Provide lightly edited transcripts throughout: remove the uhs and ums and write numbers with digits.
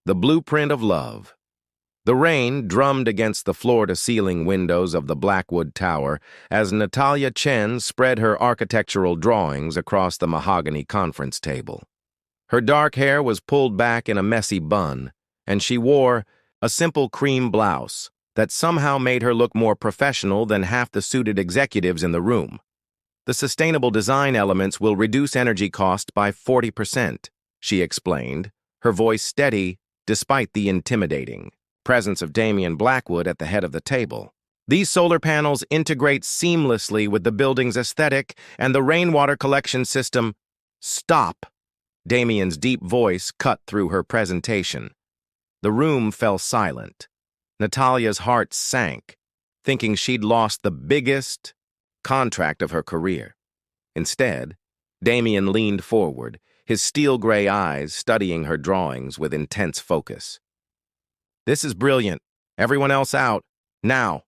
The blueprint of love. The rain drummed against the floor-to-ceiling windows of the Blackwood Tower as Natalia Chen spread her architectural drawings across the mahogany conference table. Her dark hair was pulled back in a messy bun, and she wore a simple cream blouse that somehow made her look more professional than half the suited executives in the room. The sustainable design elements will reduce energy cost by 40%, she explained, her voice steady despite the intimidating presence of Damian Blackwood at the head of the table. These solar panels integrate seamlessly with the building's aesthetic and the rainwater collection system. Stop! Damian's deep voice cut through her presentation. The room fell silent. Natalia's heart sank, thinking she'd lost the biggest contract of her career. Instead, Damian leaned forward, his steel-gray eyes studying her drawings with intense focus. "This is brilliant. Everyone else out. Now."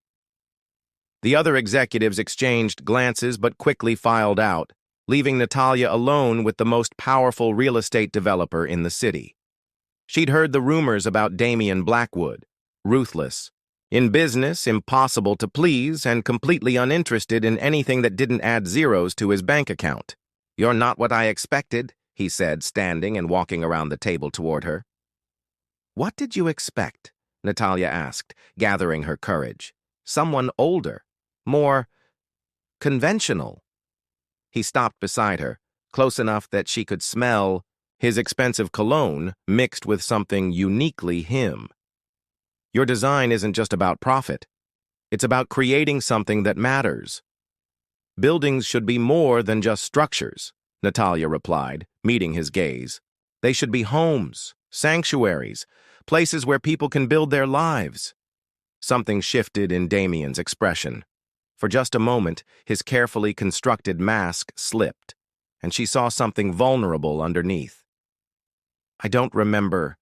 The other executives exchanged glances but quickly filed out, leaving Natalia alone with the most powerful real estate developer in the city. She'd heard the rumors about Damian Blackwood, ruthless, in business, impossible to please, and completely uninterested in anything that didn't add zeros to his bank account. "You're not what I expected," he said, standing and walking around the table toward her. "What did you expect?" Natalia asked, gathering her courage. "Someone older, more conventional." He stopped beside her, close enough that she could smell his expensive cologne mixed with something uniquely him. "Your design isn't just about profit. It's about creating something that matters." "Buildings should be more than just structures," Natalia replied, meeting his gaze. "They should be homes, sanctuaries, places where people can build their lives." Something shifted in Damian's expression. For just a moment, his carefully constructed mask slipped, and she saw something vulnerable underneath. "I don't remember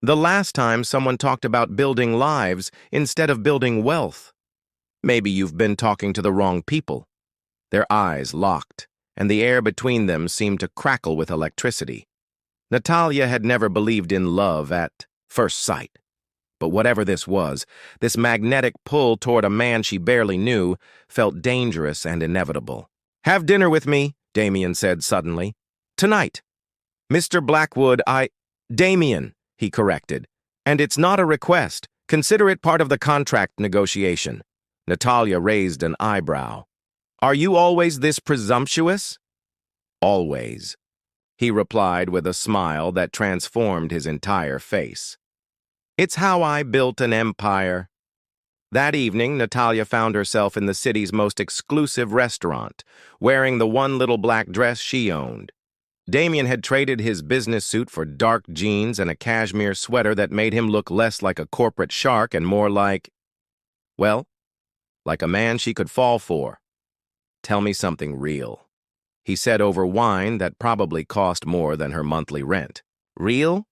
the last time someone talked about building lives instead of building wealth. Maybe you've been talking to the wrong people." Their eyes locked, and the air between them seemed to crackle with electricity. Natalia had never believed in love at first sight. But whatever this was, this magnetic pull toward a man she barely knew felt dangerous and inevitable. "Have dinner with me," Damian said suddenly. "Tonight." "Mr. Blackwood, Damian," he corrected. "And it's not a request. Consider it part of the contract negotiation." Natalia raised an eyebrow. "Are you always this presumptuous?" "Always," he replied with a smile that transformed his entire face. "It's how I built an empire." That evening, Natalia found herself in the city's most exclusive restaurant, wearing the one little black dress she owned. Damian had traded his business suit for dark jeans and a cashmere sweater that made him look less like a corporate shark and more well, like a man she could fall for. "Tell me something real," he said over wine that probably cost more than her monthly rent. "Real?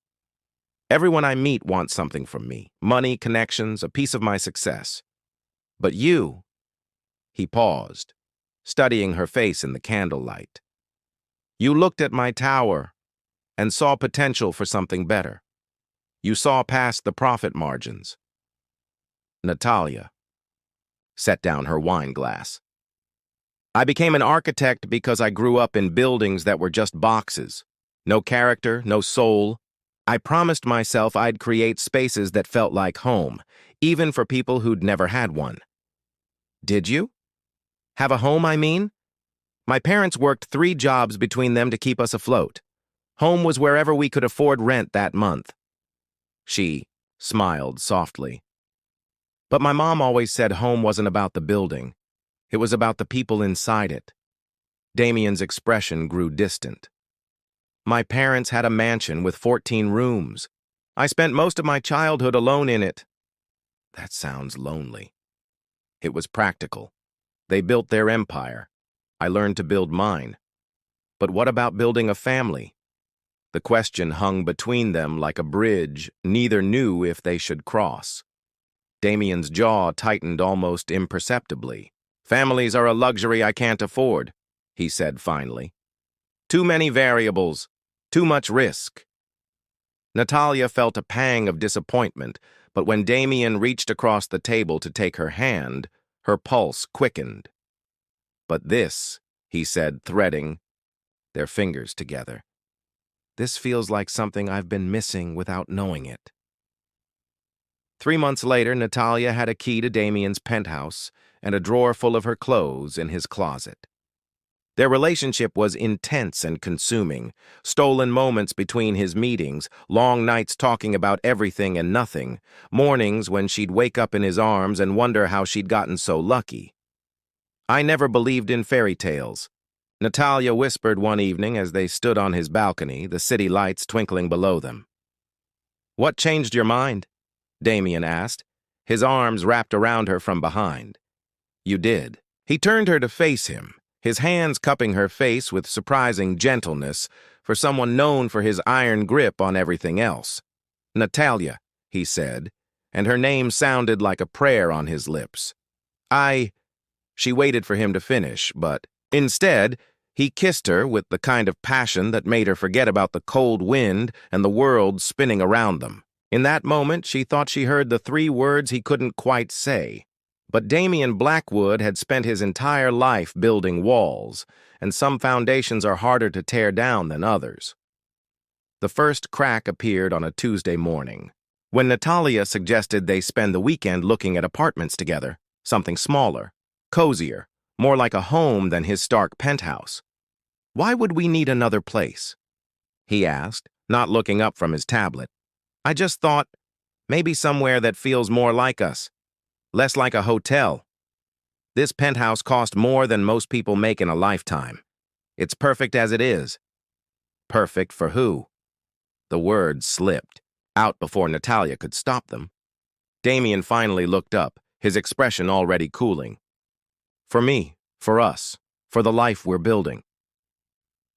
Everyone I meet wants something from me. Money, connections, a piece of my success. But you..." He paused, studying her face in the candlelight. "You looked at my tower and saw potential for something better. You saw past the profit margins." Natalia set down her wine glass. "I became an architect because I grew up in buildings that were just boxes. No character, no soul. I promised myself I'd create spaces that felt like home, even for people who'd never had one." "Did you? Have a home, I mean?" "My parents worked 3 jobs between them to keep us afloat. Home was wherever we could afford rent that month." She smiled softly. "But my mom always said home wasn't about the building. It was about the people inside it." Damian's expression grew distant. "My parents had a mansion with 14 rooms. I spent most of my childhood alone in it." "That sounds lonely." "It was practical. They built their empire. I learned to build mine. But what about building a family?" The question hung between them like a bridge neither knew if they should cross. Damian's jaw tightened almost imperceptibly. "Families are a luxury I can't afford," he said finally. "Too many variables, too much risk." Natalia felt a pang of disappointment, but when Damien reached across the table to take her hand, her pulse quickened. "But this," he said, threading their fingers together. "This feels like something I've been missing without knowing it." 3 months later, Natalia had a key to Damien's penthouse and a drawer full of her clothes in his closet. Their relationship was intense and consuming, stolen moments between his meetings, long nights talking about everything and nothing, mornings when she'd wake up in his arms and wonder how she'd gotten so lucky. "I never believed in fairy tales," Natalia whispered one evening as they stood on his balcony, the city lights twinkling below them. "What changed your mind?" Damien asked, his arms wrapped around her from behind. "You did." He turned her to face him, his hands cupping her face with surprising gentleness for someone known for his iron grip on everything else. "Natalia," he said, and her name sounded like a prayer on his lips. She waited for him to finish, but instead, he kissed her with the kind of passion that made her forget about the cold wind and the world spinning around them. In that moment, she thought she heard the 3 words he couldn't quite say. But Damien Blackwood had spent his entire life building walls, and some foundations are harder to tear down than others. The first crack appeared on a Tuesday morning, when Natalia suggested they spend the weekend looking at apartments together, something smaller, cozier, more like a home than his stark penthouse. "Why would we need another place?" he asked, not looking up from his tablet. "I just thought, maybe somewhere that feels more like us, less like a hotel. This penthouse cost more than most people make in a lifetime. It's perfect as it is." "Perfect for who?" The words slipped out before Natalia could stop them. Damien finally looked up, his expression already cooling. "For me, for us, for the life we're building."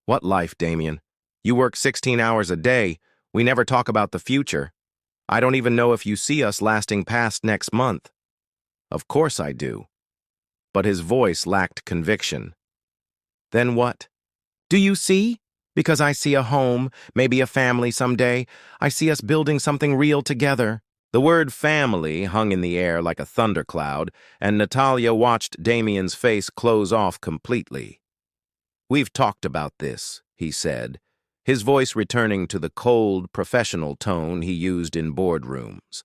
"What life, Damien? You work 16 hours a day. We never talk about the future. I don't even know if you see us lasting past next month." "Of course I do." But his voice lacked conviction. "Then what?" "Do you see? Because I see a home, maybe a family someday. I see us building something real together." The word family hung in the air like a thundercloud, and Natalia watched Damien's face close off completely. "We've talked about this," he said, his voice returning to the cold, professional tone he used in boardrooms.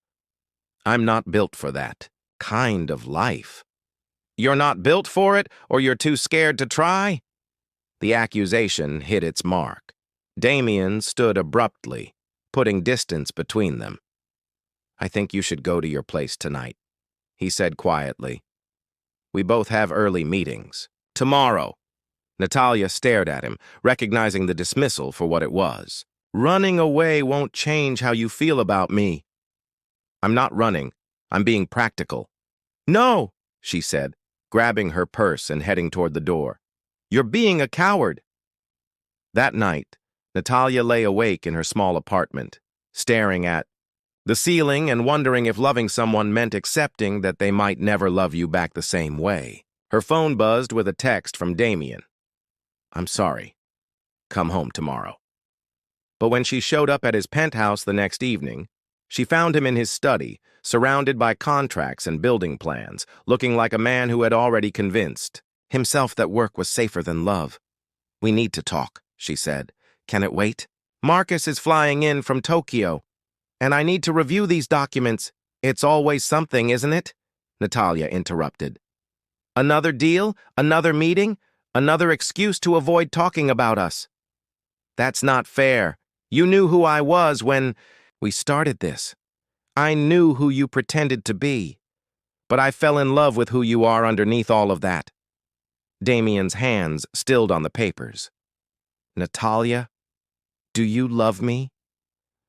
"I'm not built for that kind of life." "You're not built for it, or you're too scared to try?" The accusation hit its mark. Damien stood abruptly, putting distance between them. "I think you should go to your place tonight," he said quietly. "We both have early meetings." "Tomorrow." Natalia stared at him, recognizing the dismissal for what it was. "Running away won't change how you feel about me." "I'm not running. I'm being practical." "No," she said, grabbing her purse and heading toward the door. "You're being a coward." That night, Natalia lay awake in her small apartment, staring at the ceiling and wondering if loving someone meant accepting that they might never love you back the same way. Her phone buzzed with a text from Damien. "I'm sorry. Come home tomorrow." But when she showed up at his penthouse the next evening, she found him in his study, surrounded by contracts and building plans, looking like a man who had already convinced himself that work was safer than love. "We need to talk," she said. "Can it wait? Marcus is flying in from Tokyo, and I need to review these documents." "It's always something, isn't it?" Natalia interrupted. "Another deal? Another meeting? Another excuse to avoid talking about us." "That's not fair. You knew who I was when we started this. I knew who you pretended to be. But I fell in love with who you are underneath all of that." Damien's hands stilled on the papers. "Natalia, do you love me?"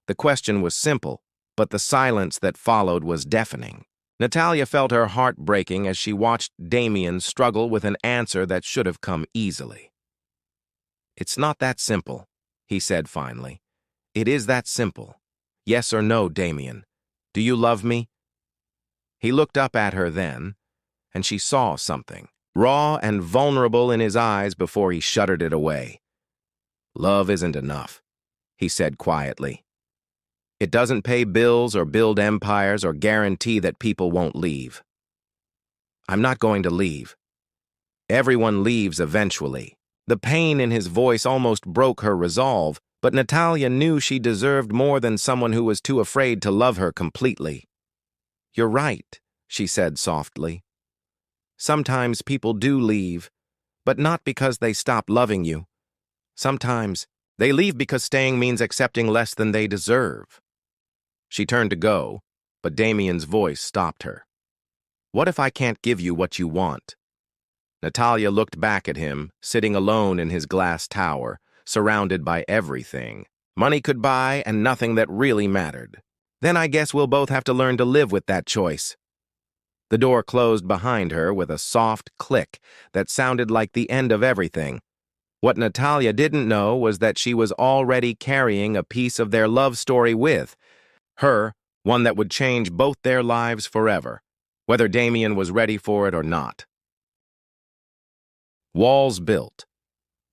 The question was simple, but the silence that followed was deafening. Natalia felt her heart breaking as she watched Damien struggle with an answer that should have come easily. "It's not that simple," he said finally. "It is that simple. Yes or no, Damien? Do you love me?" He looked up at her then, and she saw something, raw and vulnerable in his eyes before he shuttered it away. "Love isn't enough," he said quietly. It doesn't pay bills or build empires or guarantee that people won't leave. I'm not going to leave. Everyone leaves eventually. The pain in his voice almost broke her resolve, but Natalia knew she deserved more than someone who was too afraid to love her completely. You're right, she said softly. Sometimes people do leave, but not because they stop loving you. Sometimes they leave because staying means accepting less than they deserve. She turned to go, but Damien's voice stopped her. What if I can't give you what you want? Natalia looked back at him, sitting alone in his glass tower, surrounded by everything money could buy and nothing that really mattered. Then I guess we'll both have to learn to live with that choice. The door closed behind her with a soft click that sounded like the end of everything. What Natalia didn't know was that she was already carrying a piece of their love story with her, one that would change both their lives forever, whether Damien was ready for it or not. Walls built.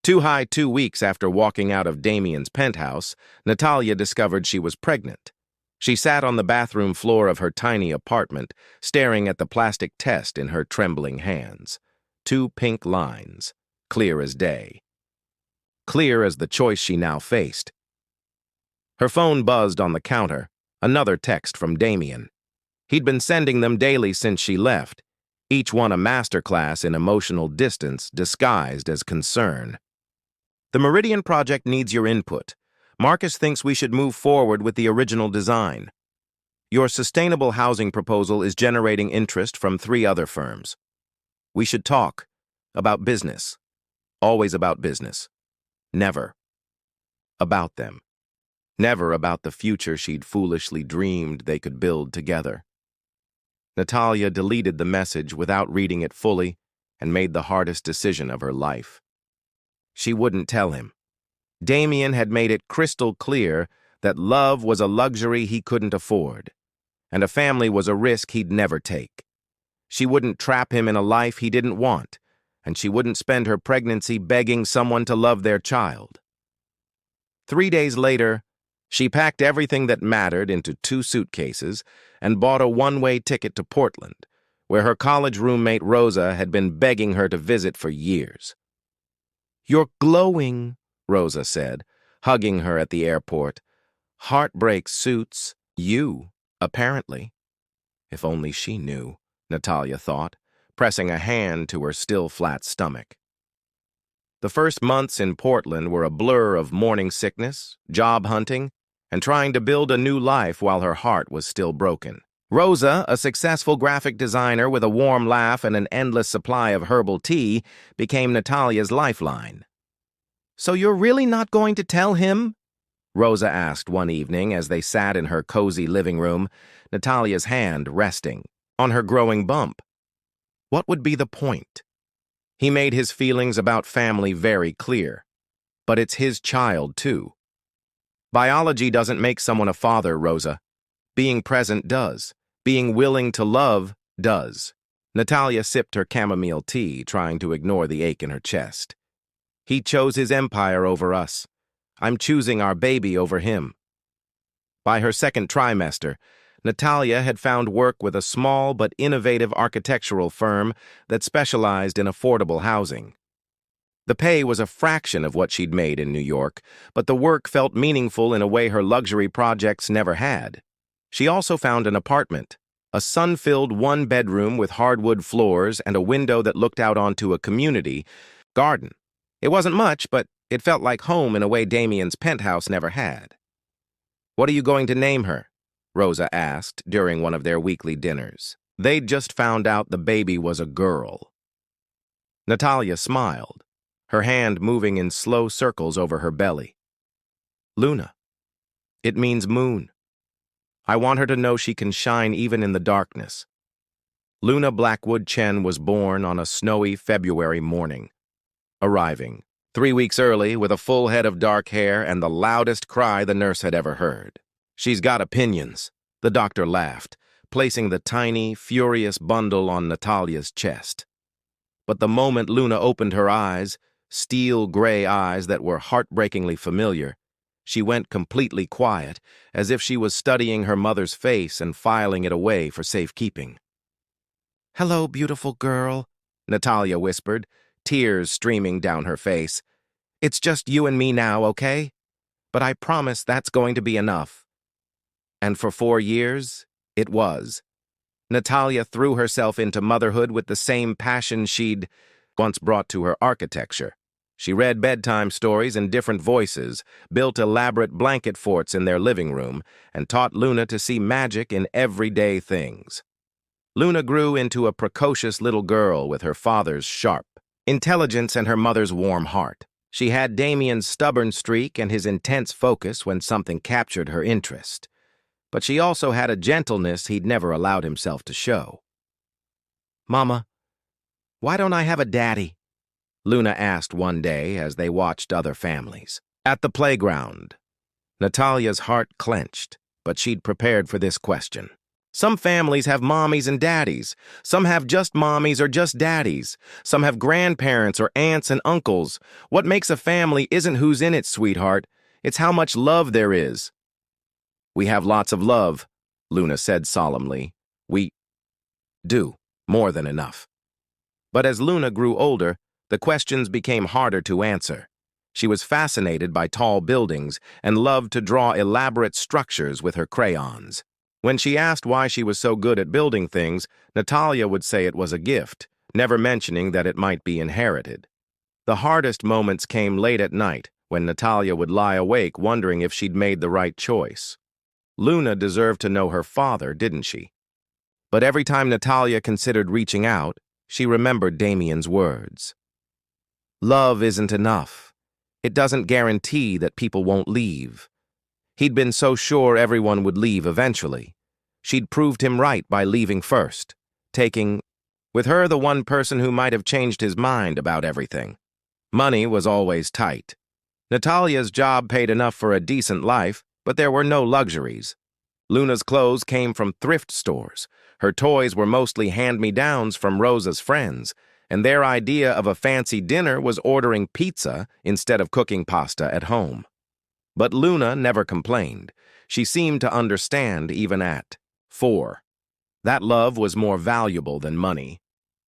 Too high 2 weeks after walking out of Damien's penthouse, Natalia discovered she was pregnant. She sat on the bathroom floor of her tiny apartment, staring at the plastic test in her trembling hands. 2 pink lines, clear as day. Clear as the choice she now faced. Her phone buzzed on the counter, another text from Damien. He'd been sending them daily since she left, each one a masterclass in emotional distance disguised as concern. The Meridian project needs your input. Marcus thinks we should move forward with the original design. Your sustainable housing proposal is generating interest from 3 other firms. We should talk about business. Always about business. Never about them. Never about the future she'd foolishly dreamed they could build together. Natalia deleted the message without reading it fully and made the hardest decision of her life. She wouldn't tell him. Damien had made it crystal clear that love was a luxury he couldn't afford, and a family was a risk he'd never take. She wouldn't trap him in a life he didn't want, and she wouldn't spend her pregnancy begging someone to love their child. 3 days later, she packed everything that mattered into 2 suitcases and bought a one-way ticket to Portland, where her college roommate Rosa had been begging her to visit for years. "You're glowing," Rosa said, hugging her at the airport. "Heartbreak suits you, apparently." If only she knew, Natalia thought, pressing a hand to her still flat stomach. The first months in Portland were a blur of morning sickness, job hunting, and trying to build a new life while her heart was still broken. Rosa, a successful graphic designer with a warm laugh and an endless supply of herbal tea, became Natalia's lifeline. "So you're really not going to tell him?" Rosa asked one evening as they sat in her cozy living room, Natalia's hand resting on her growing bump. What would be the point? He made his feelings about family very clear. But it's his child, too. Biology doesn't make someone a father, Rosa. Being present does. Being willing to love does. Natalia sipped her chamomile tea, trying to ignore the ache in her chest. He chose his empire over us. I'm choosing our baby over him. By her second trimester, Natalia had found work with a small but innovative architectural firm that specialized in affordable housing. The pay was a fraction of what she'd made in New York, but the work felt meaningful in a way her luxury projects never had. She also found an apartment, a sun-filled 1-bedroom with hardwood floors and a window that looked out onto a community garden. It wasn't much, but it felt like home in a way Damien's penthouse never had. "What are you going to name her?" Rosa asked during one of their weekly dinners. They'd just found out the baby was a girl. Natalia smiled, her hand moving in slow circles over her belly. "Luna. It means moon. I want her to know she can shine even in the darkness." Luna Blackwood Chen was born on a snowy February morning, arriving 3 weeks early with a full head of dark hair and the loudest cry the nurse had ever heard. "She's got opinions," the doctor laughed, placing the tiny, furious bundle on Natalia's chest. But the moment Luna opened her eyes, steel gray eyes that were heartbreakingly familiar, She went completely quiet, as if she was studying her mother's face and filing it away for safekeeping. "Hello, beautiful girl," Natalia whispered, tears streaming down her face. "It's just you and me now, okay? But I promise that's going to be enough." And for 4 years, it was. Natalia threw herself into motherhood with the same passion she'd once brought to her architecture. She read bedtime stories in different voices, built elaborate blanket forts in their living room, and taught Luna to see magic in everyday things. Luna grew into a precocious little girl with her father's sharp intelligence and her mother's warm heart. She had Damien's stubborn streak and his intense focus when something captured her interest. But she also had a gentleness he'd never allowed himself to show. "Mama, why don't I have a daddy?" Luna asked one day as they watched other families. At the playground, Natalia's heart clenched, but she'd prepared for this question. Some families have mommies and daddies. Some have just mommies or just daddies. Some have grandparents or aunts and uncles. What makes a family isn't who's in it, sweetheart. It's how much love there is. "We have lots of love," Luna said solemnly. "We do, more than enough." But as Luna grew older, the questions became harder to answer. She was fascinated by tall buildings and loved to draw elaborate structures with her crayons. When she asked why she was so good at building things, Natalia would say it was a gift, never mentioning that it might be inherited. The hardest moments came late at night, when Natalia would lie awake wondering if she'd made the right choice. Luna deserved to know her father, didn't she? But every time Natalia considered reaching out, she remembered Damien's words. "Love isn't enough. It doesn't guarantee that people won't leave." He'd been so sure everyone would leave eventually. She'd proved him right by leaving first, taking with her the one person who might have changed his mind about everything. Money was always tight. Natalia's job paid enough for a decent life, but there were no luxuries. Luna's clothes came from thrift stores. Her toys were mostly hand-me-downs from Rosa's friends, and their idea of a fancy dinner was ordering pizza instead of cooking pasta at home. But Luna never complained. She seemed to understand even at 4. That love was more valuable than money.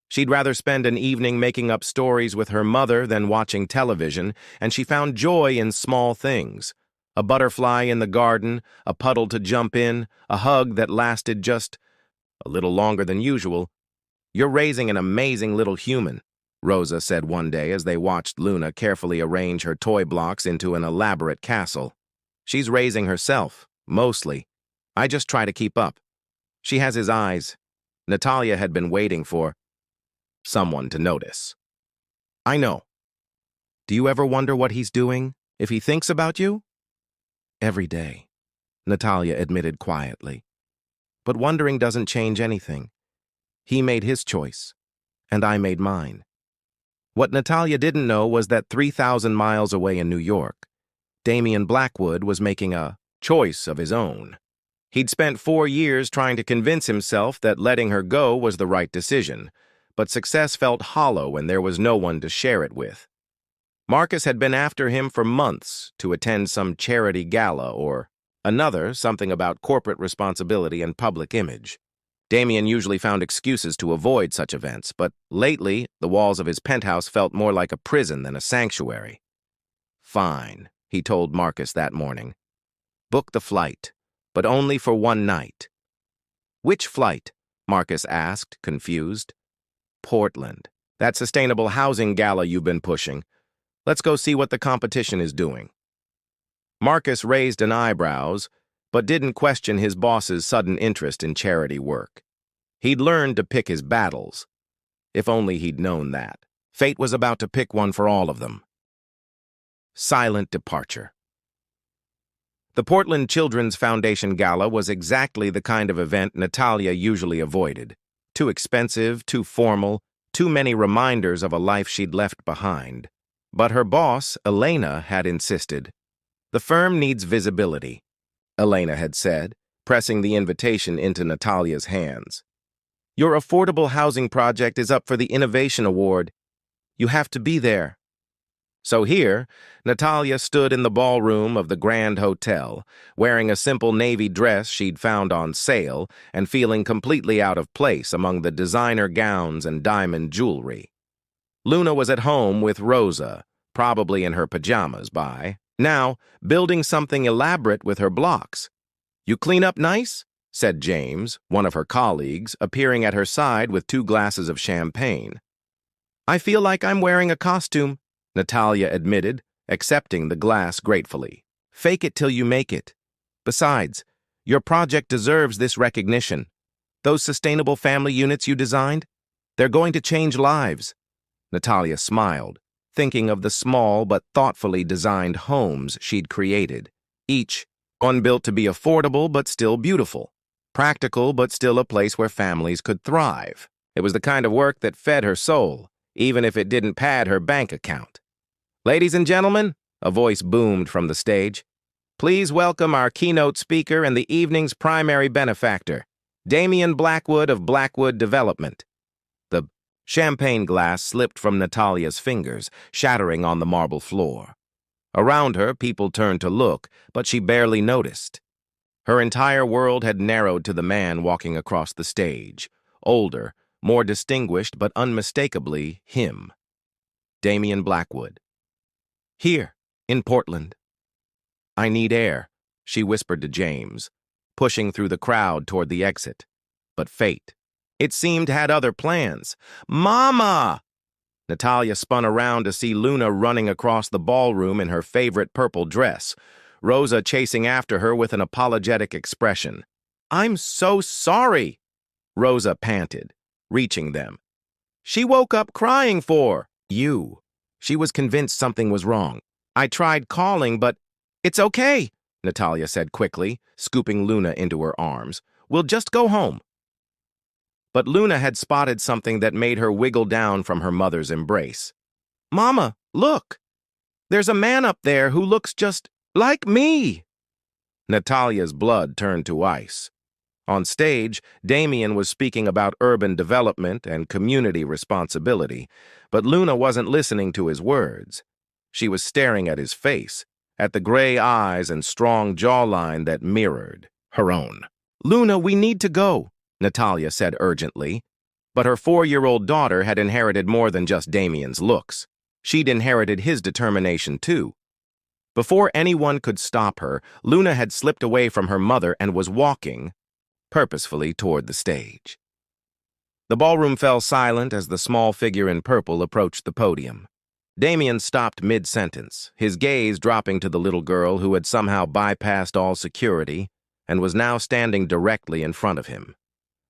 She'd rather spend an evening making up stories with her mother than watching television, and she found joy in small things. A butterfly in the garden, a puddle to jump in, a hug that lasted just a little longer than usual. "You're raising an amazing little human," Rosa said one day as they watched Luna carefully arrange her toy blocks into an elaborate castle. "She's raising herself, mostly. I just try to keep up." She has his eyes. Natalia had been waiting for someone to notice. "I know. Do you ever wonder what he's doing, if he thinks about you?" "Every day," Natalia admitted quietly. "But wondering doesn't change anything. He made his choice, and I made mine." What Natalia didn't know was that 3,000 miles away in New York, Damien Blackwood was making a choice of his own. He'd spent 4 years trying to convince himself that letting her go was the right decision, but success felt hollow when there was no one to share it with. Marcus had been after him for months to attend some charity gala or another, something about corporate responsibility and public image. Damien usually found excuses to avoid such events, but lately, the walls of his penthouse felt more like a prison than a sanctuary. "Fine," he told Marcus that morning. "Book the flight, but only for one night." "Which flight?" Marcus asked, confused. "Portland. That sustainable housing gala you've been pushing. Let's go see what the competition is doing." Marcus raised an eyebrows, but didn't question his boss's sudden interest in charity work. He'd learned to pick his battles. If only he'd known that. Fate was about to pick one for all of them. Silent departure. The Portland Children's Foundation Gala was exactly the kind of event Natalia usually avoided. Too expensive, too formal, too many reminders of a life she'd left behind. But her boss, Elena, had insisted. "The firm needs visibility," Elena had said, pressing the invitation into Natalia's hands. "Your affordable housing project is up for the Innovation Award. You have to be there." So here, Natalia stood in the ballroom of the Grand Hotel, wearing a simple navy dress she'd found on sale and feeling completely out of place among the designer gowns and diamond jewelry. Luna was at home with Rosa, probably in her pajamas by now, building something elaborate with her blocks. "You clean up nice?" said James, one of her colleagues, appearing at her side with 2 glasses of champagne. "I feel like I'm wearing a costume," Natalia admitted, accepting the glass gratefully. "Fake it till you make it. Besides, your project deserves this recognition. Those sustainable family units you designed, they're going to change lives." Natalia smiled, thinking of the small but thoughtfully designed homes she'd created, each one built to be affordable but still beautiful, practical but still a place where families could thrive. It was the kind of work that fed her soul, even if it didn't pad her bank account. "Ladies and gentlemen," a voice boomed from the stage, "please welcome our keynote speaker and the evening's primary benefactor, Damian Blackwood of Blackwood Development." The champagne glass slipped from Natalia's fingers, shattering on the marble floor. Around her, people turned to look, but she barely noticed. Her entire world had narrowed to the man walking across the stage, older, more distinguished, but unmistakably him. Damian Blackwood. "Here, in Portland." "I need air," she whispered to James, pushing through the crowd toward the exit. But fate, it seemed, had other plans. "Mama!" Natalia spun around to see Luna running across the ballroom in her favorite purple dress, Rosa chasing after her with an apologetic expression. "I'm so sorry," Rosa panted, reaching them. "She woke up crying for you." She was convinced something was wrong. "I tried calling, but—" "It's okay," Natalia said quickly, scooping Luna into her arms. "We'll just go home." But Luna had spotted something that made her wiggle down from her mother's embrace. "Mama, look! There's a man up there who looks just like me!" Natalia's blood turned to ice. On stage, Damian was speaking about urban development and community responsibility, but Luna wasn't listening to his words. She was staring at his face, at the gray eyes and strong jawline that mirrored her own. "Luna, we need to go," Natalia said urgently. But her 4-year-old daughter had inherited more than just Damian's looks. She'd inherited his determination, too. Before anyone could stop her, Luna had slipped away from her mother and was walking, purposefully, toward the stage. The ballroom fell silent as the small figure in purple approached the podium. Damian stopped mid-sentence, his gaze dropping to the little girl who had somehow bypassed all security and was now standing directly in front of him.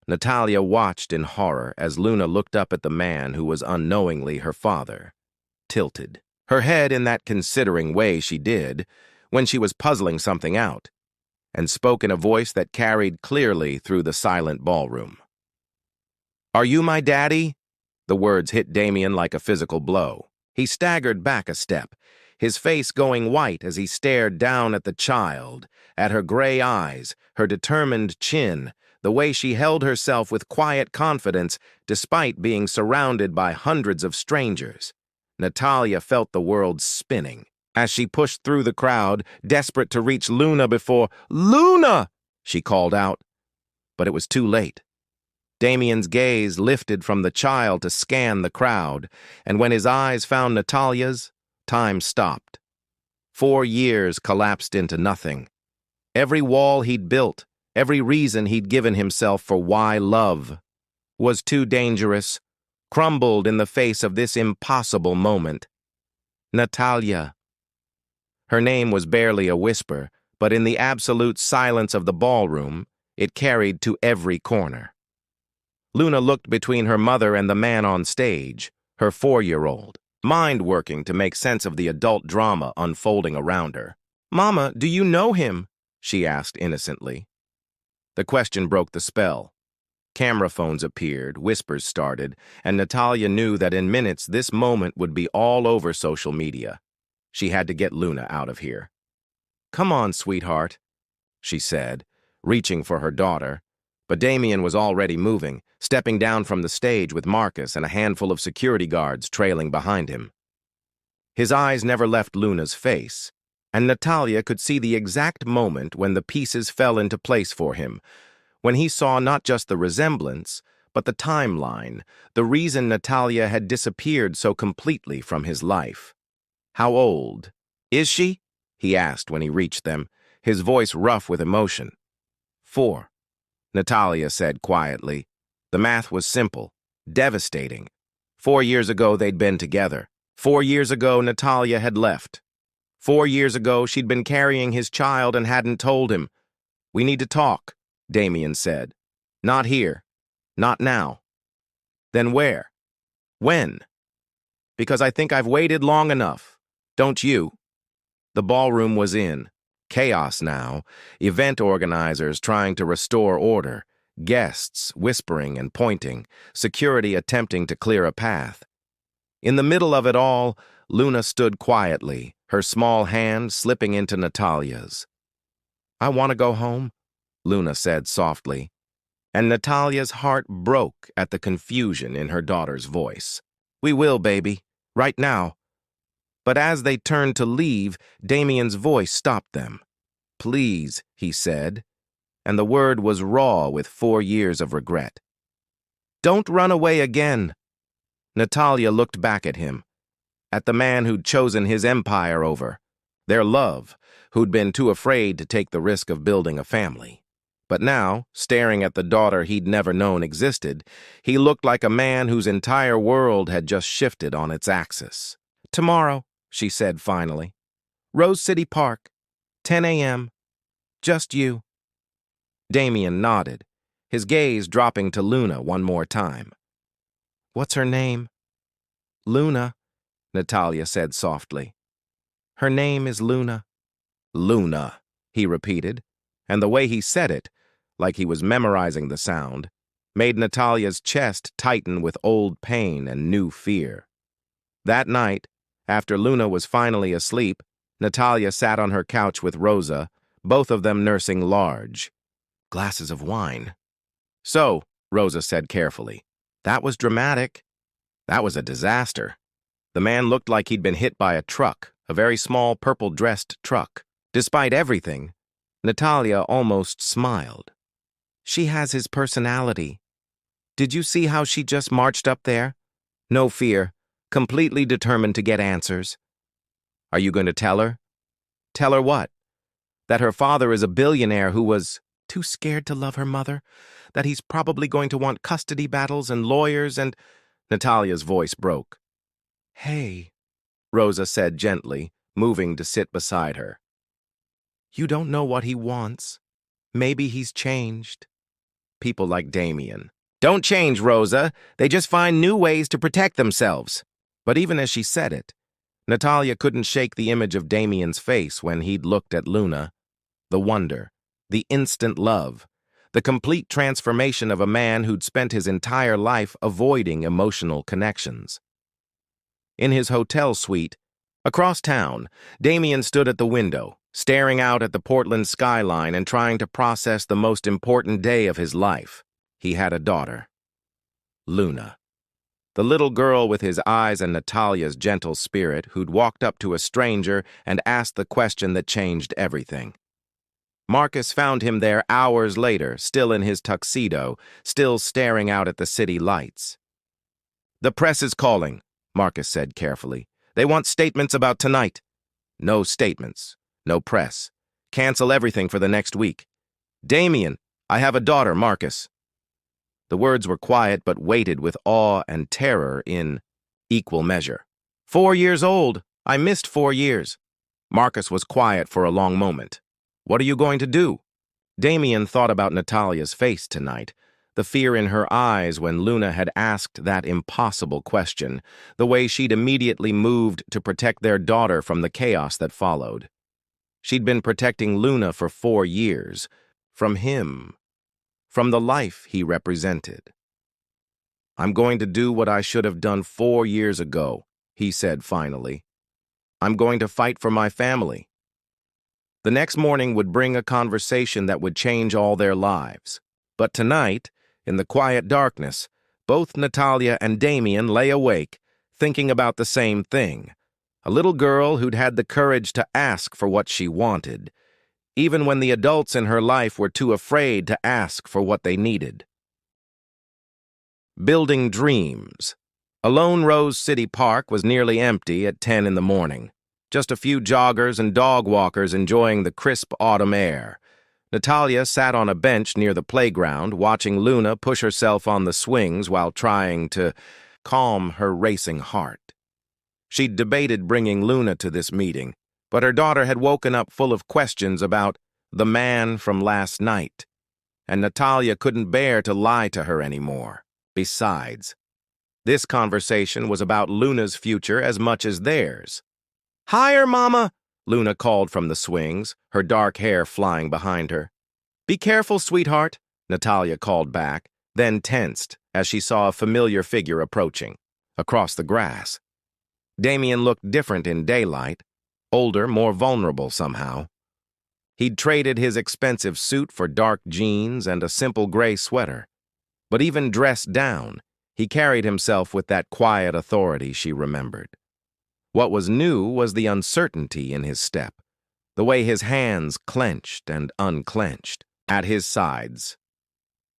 Natalia watched in horror as Luna looked up at the man who was unknowingly her father, tilted, her head in that considering way she did when she was puzzling something out, and spoke in a voice that carried clearly through the silent ballroom. "Are you my daddy?" The words hit Damian like a physical blow. He staggered back a step, his face going white as he stared down at the child, at her gray eyes, her determined chin, the way she held herself with quiet confidence despite being surrounded by hundreds of strangers. Natalia felt the world spinning as she pushed through the crowd, desperate to reach Luna before— "Luna!" she called out. But it was too late. Damian's gaze lifted from the child to scan the crowd, and when his eyes found Natalia's, time stopped. 4 years collapsed into nothing. Every wall he'd built, every reason he'd given himself for why love was too dangerous, crumbled in the face of this impossible moment. Natalia. Her name was barely a whisper, but in the absolute silence of the ballroom, it carried to every corner. Luna looked between her mother and the man on stage, her 4-year-old, mind working to make sense of the adult drama unfolding around her. "Mama, do you know him?" she asked innocently. The question broke the spell. Camera phones appeared, whispers started, and Natalia knew that in minutes this moment would be all over social media. She had to get Luna out of here. "Come on, sweetheart," she said, reaching for her daughter. But Damian was already moving, stepping down from the stage with Marcus and a handful of security guards trailing behind him. His eyes never left Luna's face, and Natalia could see the exact moment when the pieces fell into place for him, when he saw not just the resemblance, but the timeline, the reason Natalia had disappeared so completely from his life. "How old is she?" he asked when he reached them, his voice rough with emotion. 4, Natalia said quietly. The math was simple, devastating. 4 years ago they'd been together. 4 years ago Natalia had left. 4 years ago she'd been carrying his child and hadn't told him. "We need to talk," Damien said. "Not here. Not now." "Then where? When?" "Because I think I've waited long enough. Don't you?" The ballroom was in. Chaos now. Event organizers trying to restore order. Guests whispering and pointing. Security attempting to clear a path. In the middle of it all, Luna stood quietly, her small hand slipping into Natalia's. "I want to go home," Luna said softly, and Natalia's heart broke at the confusion in her daughter's voice. "We will, baby. Right now." But as they turned to leave, Damien's voice stopped them. "Please," he said, and the word was raw with 4 years of regret. "Don't run away again." Natalia looked back at him, at the man who'd chosen his empire over, their love, who'd been too afraid to take the risk of building a family. But now, staring at the daughter he'd never known existed, he looked like a man whose entire world had just shifted on its axis. "Tomorrow," she said finally. "Rose City Park, 10 a.m. Just you." Damien nodded, his gaze dropping to Luna one more time. "What's her name?" "Luna," Natalia said softly. "Her name is Luna." "Luna," he repeated, and the way he said it, like he was memorizing the sound, made Natalia's chest tighten with old pain and new fear. That night, after Luna was finally asleep, Natalia sat on her couch with Rosa, both of them nursing large glasses of wine. "So," Rosa said carefully, "that was dramatic. That was a disaster." The man looked like he'd been hit by a truck, a very small purple-dressed truck. Despite everything, Natalia almost smiled. "She has his personality. Did you see how she just marched up there? No fear, completely determined to get answers." "Are you going to tell her?" "Tell her what?" "That her father is a billionaire who was too scared to love her mother, that he's probably going to want custody battles and lawyers and—" Natalia's voice broke. "Hey," Rosa said gently, moving to sit beside her. "You don't know what he wants. Maybe he's changed." People like Damien. "Don't change, Rosa. They just find new ways to protect themselves." But even as she said it, Natalia couldn't shake the image of Damien's face when he'd looked at Luna. The wonder, the instant love, the complete transformation of a man who'd spent his entire life avoiding emotional connections. In his hotel suite, across town, Damien stood at the window, staring out at the Portland skyline and trying to process the most important day of his life. He had a daughter. Luna. The little girl with his eyes and Natalia's gentle spirit who'd walked up to a stranger and asked the question that changed everything. Marcus found him there hours later, still in his tuxedo, still staring out at the city lights. "The press is calling," Marcus said carefully. "They want statements about tonight." "No statements. No press. Cancel everything for the next week." "Damien, I have a daughter, Marcus." The words were quiet but weighted with awe and terror in equal measure. 4 years old. I missed 4 years. Marcus was quiet for a long moment. "What are you going to do?" Damien thought about Natalia's face tonight, the fear in her eyes when Luna had asked that impossible question, the way she'd immediately moved to protect their daughter from the chaos that followed. She'd been protecting Luna for 4 years, from him, from the life he represented. "I'm going to do what I should have done 4 years ago," he said finally. "I'm going to fight for my family." The next morning would bring a conversation that would change all their lives. But tonight, in the quiet darkness, both Natalia and Damien lay awake, thinking about the same thing, A little girl who'd had the courage to ask for what she wanted, even when the adults in her life were too afraid to ask for what they needed. Building dreams. A Lone Rose City Park was nearly empty at 10 in the morning. Just a few joggers and dog walkers enjoying the crisp autumn air. Natalia sat on a bench near the playground, watching Luna push herself on the swings while trying to calm her racing heart. She'd debated bringing Luna to this meeting, but her daughter had woken up full of questions about the man from last night, and Natalia couldn't bear to lie to her anymore. Besides, this conversation was about Luna's future as much as theirs. "Higher, Mama!" Luna called from the swings, her dark hair flying behind her. "Be careful, sweetheart," Natalia called back, then tensed as she saw a familiar figure approaching, across the grass. Damien looked different in daylight, older, more vulnerable somehow. He'd traded his expensive suit for dark jeans and a simple gray sweater. But even dressed down, he carried himself with that quiet authority she remembered. What was new was the uncertainty in his step, the way his hands clenched and unclenched at his sides.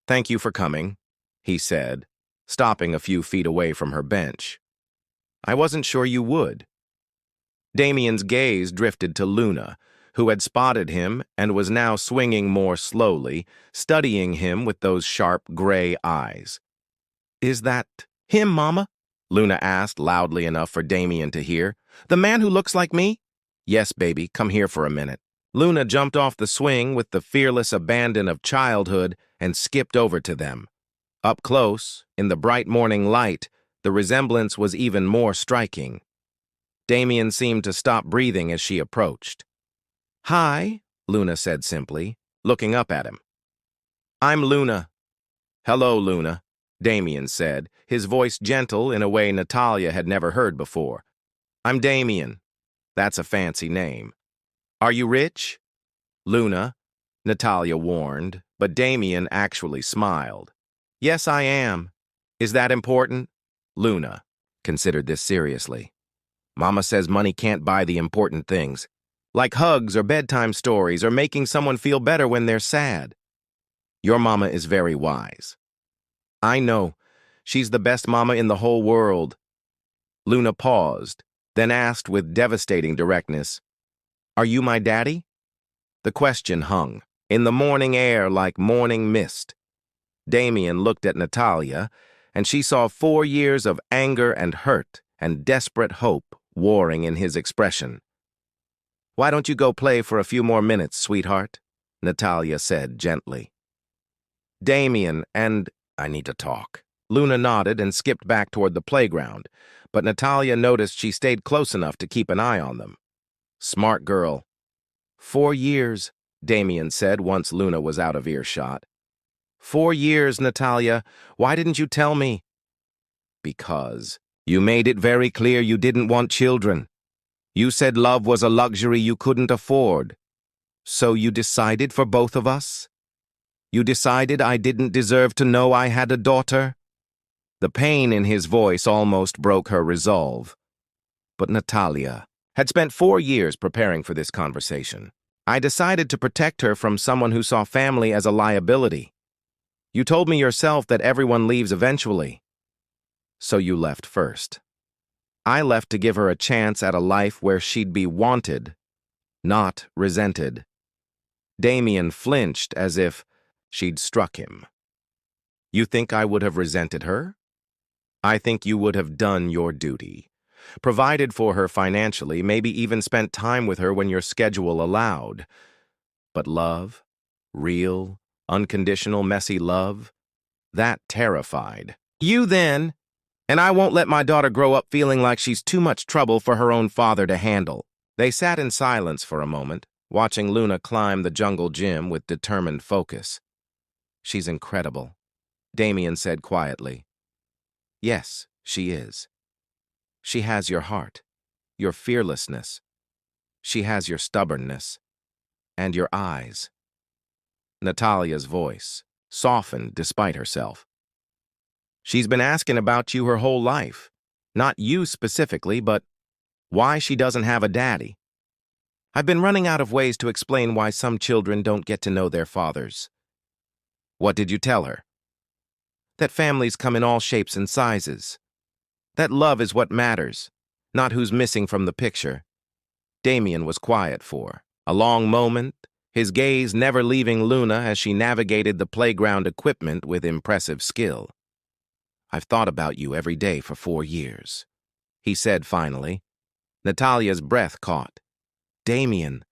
"Thank you for coming," he said, stopping a few feet away from her bench. "I wasn't sure you would." Damien's gaze drifted to Luna, who had spotted him and was now swinging more slowly, studying him with those sharp gray eyes. "Is that him, Mama?" Luna asked loudly enough for Damien to hear. "The man who looks like me?" "Yes, baby, come here for a minute." Luna jumped off the swing with the fearless abandon of childhood and skipped over to them. Up close, in the bright morning light, the resemblance was even more striking. Damien seemed to stop breathing as she approached. "Hi," Luna said simply, looking up at him. "I'm Luna." "Hello, Luna," Damien said, his voice gentle in a way Natalia had never heard before. "I'm Damien. That's a fancy name." "Are you rich?" "Luna," Natalia warned, but Damien actually smiled. "Yes, I am. Is that important?" Luna considered this seriously. "Mama says money can't buy the important things, like hugs or bedtime stories or making someone feel better when they're sad." "Your mama is very wise." "I know. She's the best mama in the whole world." Luna paused, then asked with devastating directness, "Are you my daddy?" The question hung in the morning air like morning mist. Damien looked at Natalia, and she saw 4 years of anger and hurt and desperate hope warring in his expression. "Why don't you go play for a few more minutes, sweetheart?" Natalia said gently. "Damien and I need to talk." Luna nodded and skipped back toward the playground, but Natalia noticed she stayed close enough to keep an eye on them. "Smart girl." 4 years, Damien said once Luna was out of earshot. 4 years, Natalia. Why didn't you tell me?" "Because you made it very clear you didn't want children. You said love was a luxury you couldn't afford. So you decided for both of us? You decided I didn't deserve to know I had a daughter?" The pain in his voice almost broke her resolve. But Natalia had spent 4 years preparing for this conversation. "I decided to protect her from someone who saw family as a liability. You told me yourself that everyone leaves eventually. So you left first. I left to give her a chance at a life where she'd be wanted, not resented." Damien flinched as if she'd struck him. "You think I would have resented her? I think you would have done your duty. Provided for her financially, maybe even spent time with her when your schedule allowed. But love, real, unconditional, messy love, that terrified you then, and I won't let my daughter grow up feeling like she's too much trouble for her own father to handle." They sat in silence for a moment, watching Luna climb the jungle gym with determined focus. "She's incredible," Damien said quietly. "Yes, she is. She has your heart, your fearlessness. She has your stubbornness, and your eyes." Natalia's voice softened despite herself. "She's been asking about you her whole life. Not you specifically, but Why she doesn't have a daddy. I've been running out of ways to explain why some children don't get to know their fathers. What did you tell her? That families come in all shapes and sizes. That love is what matters, not who's missing from the picture. Damien was quiet for a long moment, his gaze never leaving Luna as she navigated the playground equipment with impressive skill. I've thought about you every day for 4 years, he said finally. Natalia's breath caught. Damien,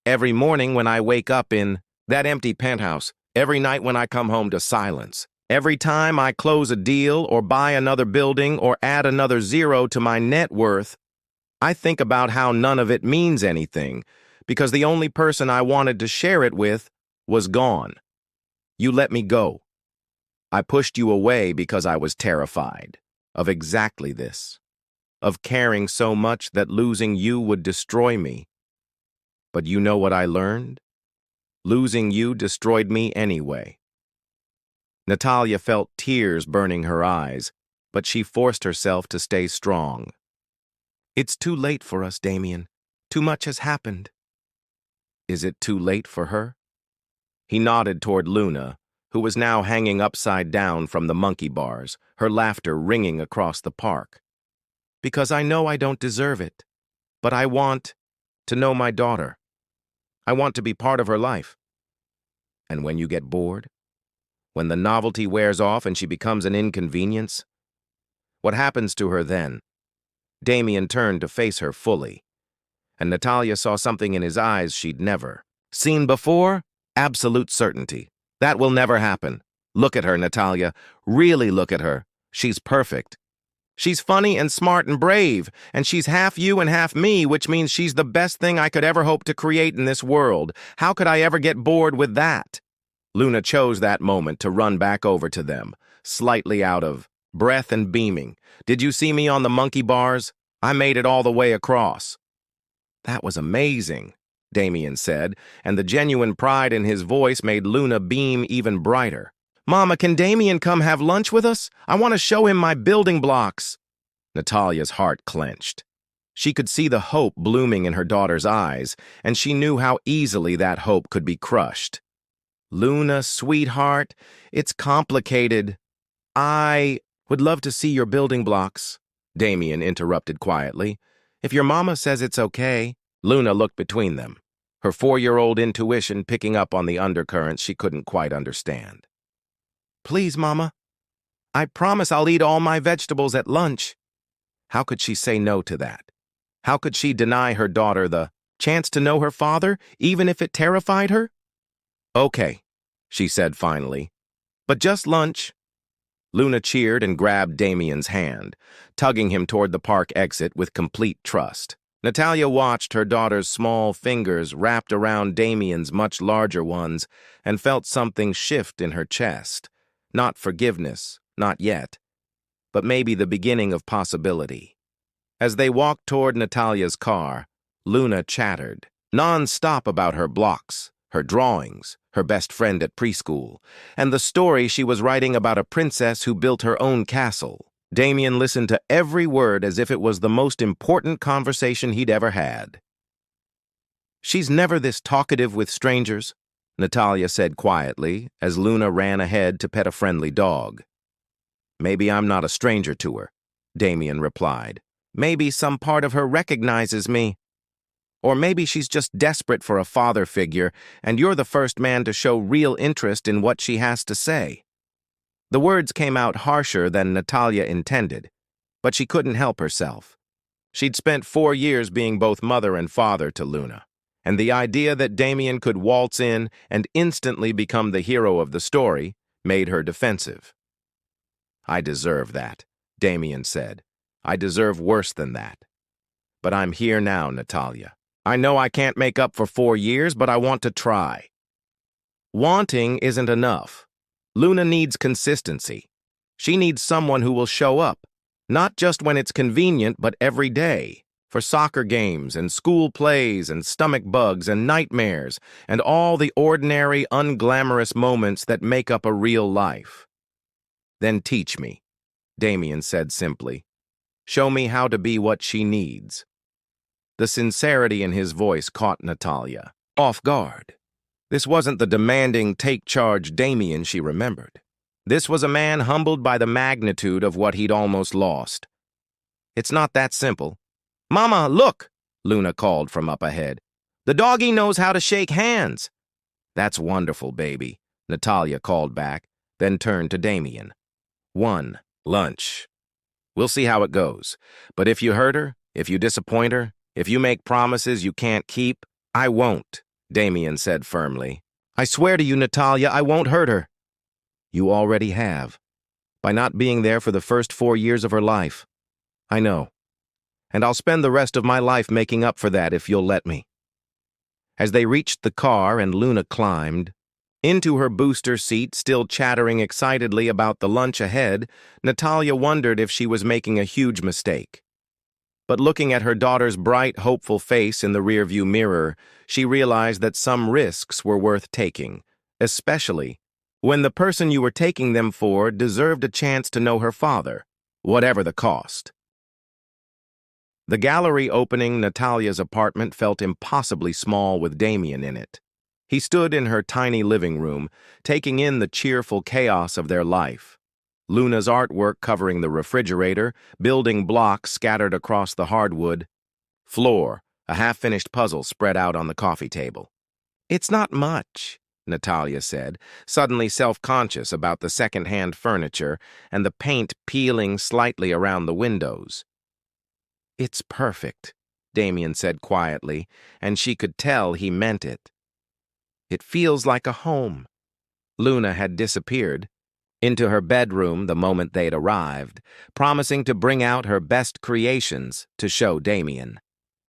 every morning when I wake up in that empty penthouse, every night when I come home to silence, every time I close a deal or buy another building or add another zero to my net worth, I think about how none of it means anything because the only person I wanted to share it with was gone. You let me go. I pushed you away because I was terrified of exactly this, of caring so much that losing you would destroy me. But you know what I learned? Losing you destroyed me anyway. Natalia felt tears burning her eyes, but she forced herself to stay strong. It's too late for us, Damien. Too much has happened. Is it too late for her? He nodded toward Luna, who was now hanging upside down from the monkey bars, her laughter ringing across the park. Because I know I don't deserve it, but I want to know my daughter. I want to be part of her life. And when you get bored, when the novelty wears off and she becomes an inconvenience, what happens to her then? Damien turned to face her fully, and Natalia saw something in his eyes she'd never seen before. Absolute certainty. That will never happen. Look at her, Natalia. Really look at her. She's perfect. She's funny and smart and brave, and she's half you and half me, which means she's the best thing I could ever hope to create in this world. How could I ever get bored with that? Luna chose that moment to run back over to them, slightly out of breath and beaming. Did you see me on the monkey bars? I made it all the way across. That was amazing, Damien said, and the genuine pride in his voice made Luna beam even brighter. Mama, can Damien come have lunch with us? I want to show him my building blocks. Natalia's heart clenched. She could see the hope blooming in her daughter's eyes, and she knew how easily that hope could be crushed. Luna, sweetheart, it's complicated. I would love to see your building blocks, Damien interrupted quietly. If your mama says it's okay. Luna looked between them, her 4-year-old intuition picking up on the undercurrents she couldn't quite understand. Please, Mama. I promise I'll eat all my vegetables at lunch. How could she say no to that? How could she deny her daughter the chance to know her father, even if it terrified her? Okay, she said finally. But just lunch. Luna cheered and grabbed Damien's hand, tugging him toward the park exit with complete trust. Natalia watched her daughter's small fingers wrapped around Damien's much larger ones and felt something shift in her chest. Not forgiveness, not yet, but maybe the beginning of possibility. As they walked toward Natalia's car, Luna chattered, non-stop about her blocks, her drawings, her best friend at preschool, and the story she was writing about a princess who built her own castle. Damien listened to every word as if it was the most important conversation he'd ever had. She's never this talkative with strangers, Natalia said quietly as Luna ran ahead to pet a friendly dog. Maybe I'm not a stranger to her, Damien replied. Maybe some part of her recognizes me. Or maybe she's just desperate for a father figure, and you're the first man to show real interest in what she has to say. The words came out harsher than Natalia intended, but she couldn't help herself. She'd spent 4 years being both mother and father to Luna, and the idea that Damien could waltz in and instantly become the hero of the story made her defensive. I deserve that, Damien said. I deserve worse than that. But I'm here now, Natalia. I know I can't make up for 4 years, but I want to try. Wanting isn't enough. Luna needs consistency. She needs someone who will show up, not just when it's convenient, but every day, for soccer games and school plays and stomach bugs and nightmares and all the ordinary, unglamorous moments that make up a real life. Then teach me, Damien said simply. Show me how to be what she needs. The sincerity in his voice caught Natalia off guard. This wasn't the demanding, take-charge Damien she remembered. This was a man humbled by the magnitude of what he'd almost lost. It's not that simple. "Mama, look!" Luna called from up ahead. "The doggy knows how to shake hands." "That's wonderful, baby," Natalia called back, then turned to Damien. "1. Lunch. We'll see how it goes. But if you hurt her, if you disappoint her, if you make promises you can't keep, I won't," Damien said firmly. "I swear to you, Natalia, I won't hurt her." "You already have, by not being there for the first 4 years of her life. I know. And I'll spend the rest of my life making up for that if you'll let me." As they reached the car and Luna climbed into her booster seat, still chattering excitedly about the lunch ahead, Natalia wondered if she was making a huge mistake. But looking at her daughter's bright, hopeful face in the rearview mirror, she realized that some risks were worth taking, especially when the person you were taking them for deserved a chance to know her father, whatever the cost. The gallery opening Natalia's apartment felt impossibly small with Damien in it. He stood in her tiny living room, taking in the cheerful chaos of their life. Luna's artwork covering the refrigerator, building blocks scattered across the hardwood floor, a half-finished puzzle spread out on the coffee table. "It's not much," Natalia said, suddenly self-conscious about the second-hand furniture and the paint peeling slightly around the windows. "It's perfect," Damien said quietly, and she could tell he meant it. "It feels like a home." Luna had disappeared into her bedroom the moment they'd arrived, promising to bring out her best creations to show Damien.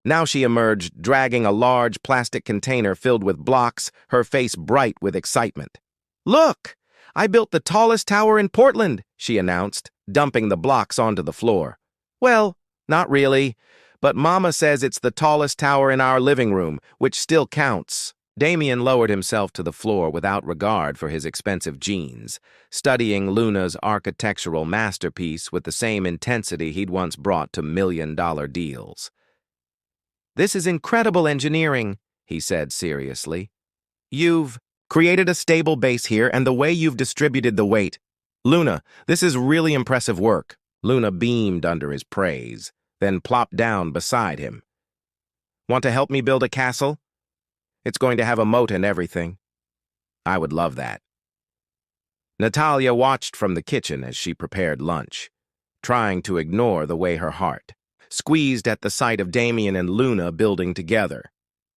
Now she emerged, dragging a large plastic container filled with blocks, her face bright with excitement. "Look! I built the tallest tower in Portland," she announced, dumping the blocks onto the floor. "Well, not really, but Mama says it's the tallest tower in our living room, which still counts." Damien lowered himself to the floor without regard for his expensive jeans, studying Luna's architectural masterpiece with the same intensity he'd once brought to million-dollar deals. "This is incredible engineering," he said seriously. "You've created a stable base here, and the way you've distributed the weight. Luna, this is really impressive work." Luna beamed under his praise, then plopped down beside him. "Want to help me build a castle? It's going to have a moat and everything." "I would love that." Natalia watched from the kitchen as she prepared lunch, trying to ignore the way her heart squeezed at the sight of Damien and Luna building together.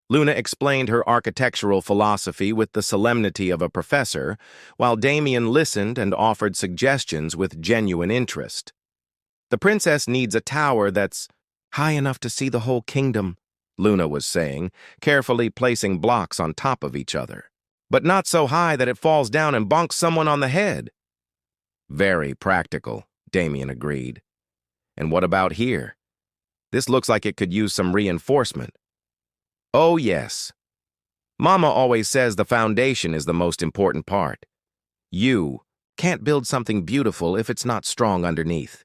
Luna explained her architectural philosophy with the solemnity of a professor, while Damien listened and offered suggestions with genuine interest. "The princess needs a tower that's high enough to see the whole kingdom," Luna was saying, carefully placing blocks on top of each other. "But not so high that it falls down and bonks someone on the head." "Very practical," Damien agreed. "And what about here? This looks like it could use some reinforcement." "Oh, yes. Mama always says the foundation is the most important part. You can't build something beautiful if it's not strong underneath."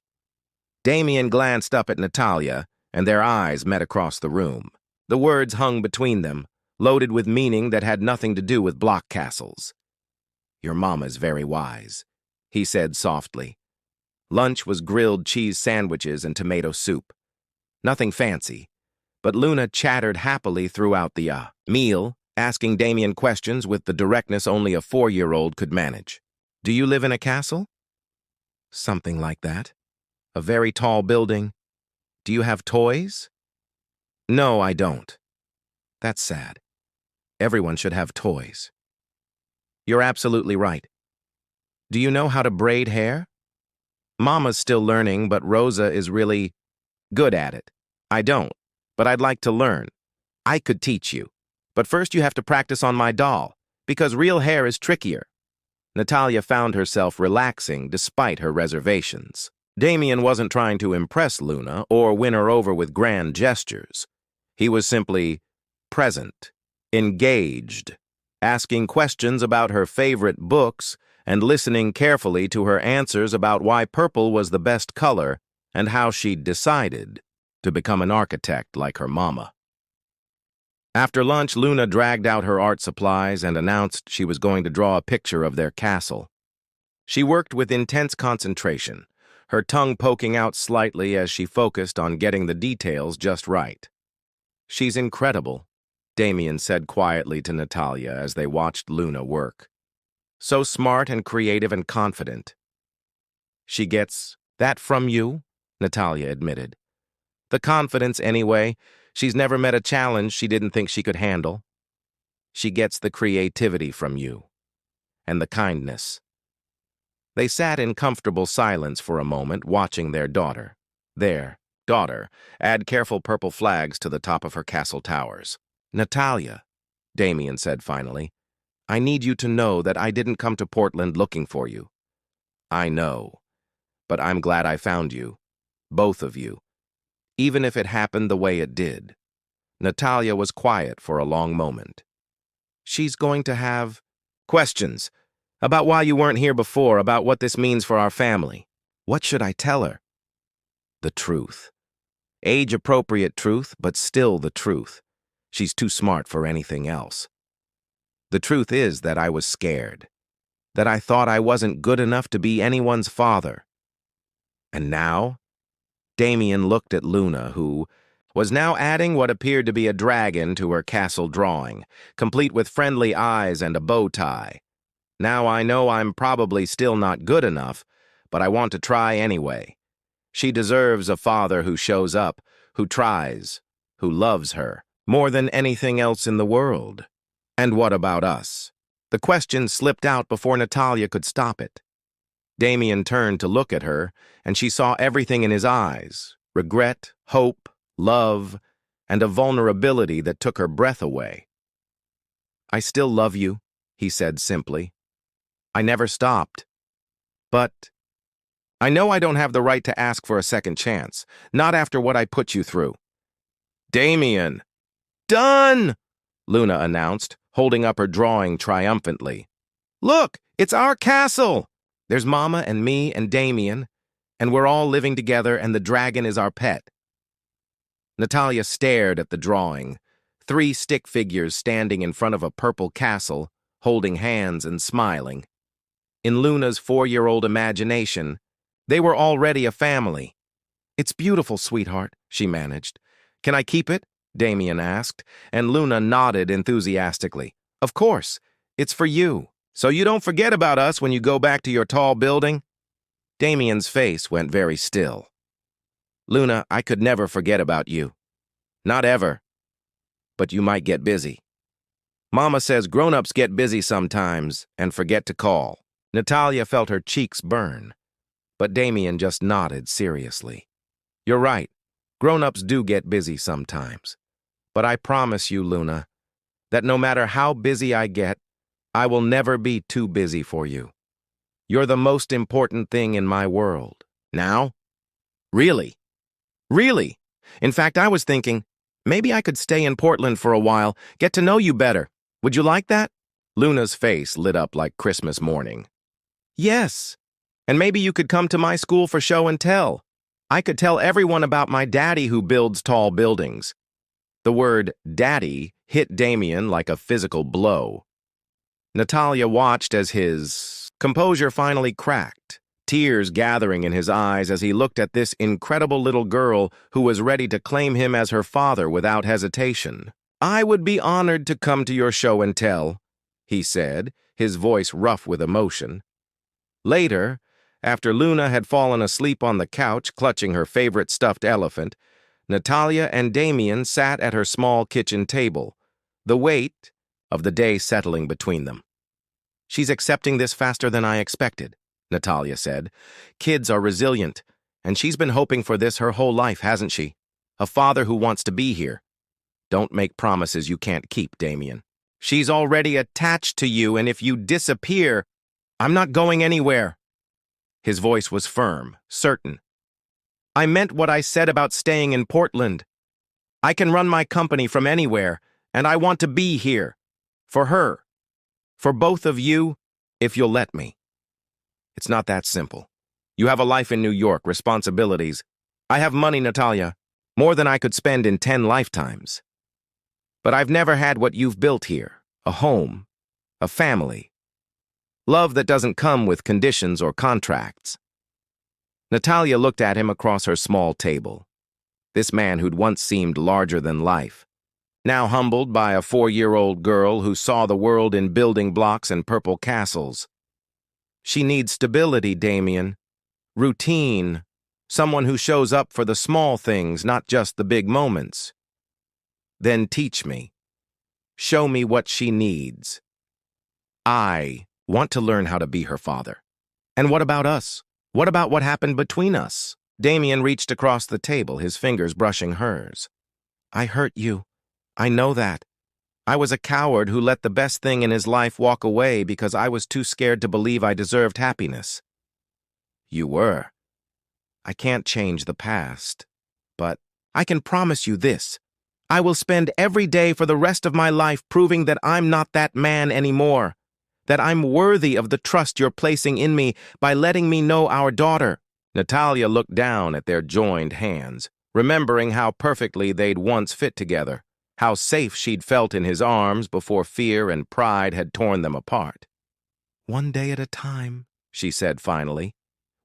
Damien glanced up at Natalia, and their eyes met across the room. The words hung between them, loaded with meaning that had nothing to do with block castles. "Your mama's very wise," he said softly. Lunch was grilled cheese sandwiches and tomato soup. Nothing fancy, but Luna chattered happily throughout the meal, asking Damien questions with the directness only a 4-year-old could manage. "Do you live in a castle?" "Something like that. A very tall building. Do you have toys?" "No, I don't." "That's sad. Everyone should have toys." "You're absolutely right. Do you know how to braid hair?" "Mama's still learning, but Rosa is really good at it." "I don't, but I'd like to learn. I could teach you. But first you have to practice on my doll, because real hair is trickier." Natalia found herself relaxing despite her reservations. Damien wasn't trying to impress Luna or win her over with grand gestures. He was simply present, engaged, asking questions about her favorite books and listening carefully to her answers about why purple was the best color and how she'd decided. to become an architect like her mama. After lunch, Luna dragged out her art supplies and announced she was going to draw a picture of their castle. She worked with intense concentration, her tongue poking out slightly as she focused on getting the details just right. "She's incredible," Damien said quietly to Natalia as they watched Luna work. "So smart and creative and confident." "She gets that from you," Natalia admitted. "The confidence, anyway. She's never met a challenge she didn't think she could handle. She gets the creativity from you. And the kindness." They sat in comfortable silence for a moment, watching their daughter, add careful purple flags to the top of her castle towers. "Natalia," Damien said finally, "I need you to know that I didn't come to Portland looking for you. I know, but I'm glad I found you, both of you, even if it happened the way it did." Natalia was quiet for a long moment. "She's going to have questions about why you weren't here before, about what this means for our family. What should I tell her?" "The truth. Age-appropriate truth, but still the truth. She's too smart for anything else. The truth is that I was scared, that I thought I wasn't good enough to be anyone's father. And now?" Damien looked at Luna, who was now adding what appeared to be a dragon to her castle drawing, complete with friendly eyes and a bow tie. "Now I know I'm probably still not good enough, but I want to try anyway. She deserves a father who shows up, who tries, who loves her, more than anything else in the world." "And what about us?" The question slipped out before Natalia could stop it. Damien turned to look at her, and she saw everything in his eyes: regret, hope, love, and a vulnerability that took her breath away. "I still love you," he said simply. "I never stopped. But I know I don't have the right to ask for a second chance, not after what I put you through." "Damien!" "Done!" Luna announced, holding up her drawing triumphantly. "Look, it's our castle! There's Mama and me and Damien, and we're all living together, and the dragon is our pet." Natalia stared at the drawing, 3 stick figures standing in front of a purple castle, holding hands and smiling. In Luna's 4-year-old imagination, they were already a family. "It's beautiful, sweetheart," she managed. "Can I keep it?" Damien asked, and Luna nodded enthusiastically. "Of course. It's for you. So you don't forget about us when you go back to your tall building?" Damien's face went very still. "Luna, I could never forget about you. Not ever. But you might get busy. Mama says grown-ups get busy sometimes and forget to call." Natalia felt her cheeks burn, but Damien just nodded seriously. "You're right. Grown-ups do get busy sometimes. But I promise you, Luna, that no matter how busy I get, I will never be too busy for you. You're the most important thing in my world." "Now?" "Really? Really? In fact, I was thinking, maybe I could stay in Portland for a while, get to know you better. Would you like that?" Luna's face lit up like Christmas morning. "Yes. And maybe you could come to my school for show and tell. I could tell everyone about my daddy who builds tall buildings." The word daddy hit Damien like a physical blow. Natalia watched as his composure finally cracked, tears gathering in his eyes as he looked at this incredible little girl who was ready to claim him as her father without hesitation. "I would be honored to come to your show and tell," he said, his voice rough with emotion. Later, after Luna had fallen asleep on the couch clutching her favorite stuffed elephant, Natalia and Damien sat at her small kitchen table, the weight of the day settling between them. "She's accepting this faster than I expected," Natalia said. "Kids are resilient, and she's been hoping for this her whole life, hasn't she? A father who wants to be here. Don't make promises you can't keep, Damien. She's already attached to you, and if you disappear, I'm not going anywhere." His voice was firm, certain. "I meant what I said about staying in Portland. I can run my company from anywhere, and I want to be here. For her. For both of you, if you'll let me." "It's not that simple. You have a life in New York, responsibilities." "I have money, Natalia. More than I could spend in 10 lifetimes. But I've never had what you've built here, a home, a family. Love that doesn't come with conditions or contracts. Natalia looked at him across her small table. This man who'd once seemed larger than life, now humbled by a 4-year-old girl who saw the world in building blocks and purple castles. She needs stability, Damien. Routine. Someone who shows up for the small things, not just the big moments. Then teach me. Show me what she needs. I want to learn how to be her father. And what about us? What about what happened between us? Damien reached across the table, his fingers brushing hers. I hurt you. I know that. I was a coward who let the best thing in his life walk away because I was too scared to believe I deserved happiness. You were. I can't change the past, but I can promise you this. I will spend every day for the rest of my life proving that I'm not that man anymore, that I'm worthy of the trust you're placing in me by letting me know our daughter. Natalia looked down at their joined hands, remembering how perfectly they'd once fit together, how safe she'd felt in his arms before fear and pride had torn them apart. One day at a time, she said finally.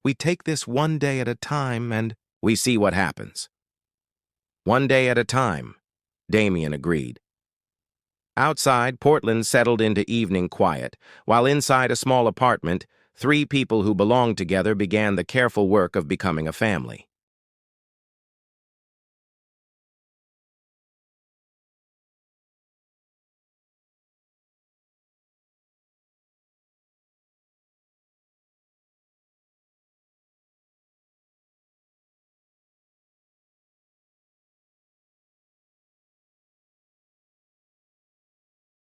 We take this one day at a time and we see what happens. One day at a time, Damien agreed. Outside, Portland settled into evening quiet, while inside a small apartment, 3 people who belonged together began the careful work of becoming a family.